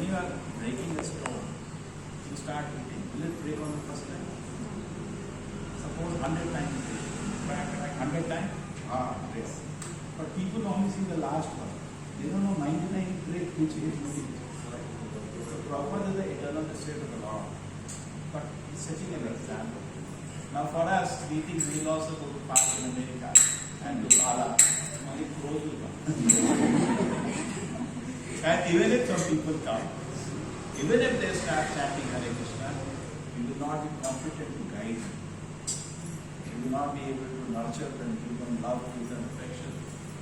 you are breaking a stone, you start hitting. Will it break on the first time? Suppose 100 times you break. Crack, 100 times? Breaks. But people only see the last one. They don't know 99 break which is moving. So Prabhupada is the eternal state of the Lord. But he's setting an example. Now for us, we think we'll also go to park in America and do Bala. Only pros will come. And even if some people come, even if they start chanting Hare Krishna, you will not be competent to guide them. You will not be able to nurture them, give them love, give them affection.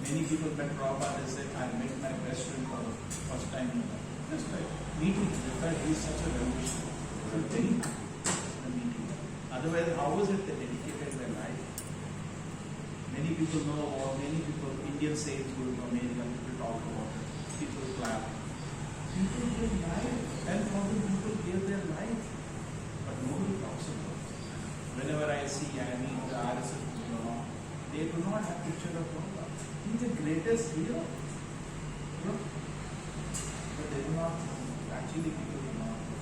Many people met Prabhupada and said, I met my best friend for the first time in life. Just like meeting, because he is such a revolution. So very the meeting. Otherwise, how was it they dedicated their life? Many people know, or many people, Indian saints go to America, people talk about it, people clap. People give life, 10,000 people give their life, but nobody talks about it. Whenever I meet the RSS people, they do not have picture of Prabhupada. He's the greatest hero. But they do not know. Actually, people do not know.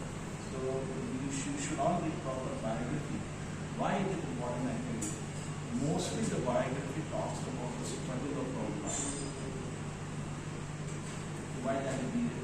So you should all read proper biography. Why it is important, I tell you. Mostly the biography talks about the struggle of Prabhupada. Why that is needed.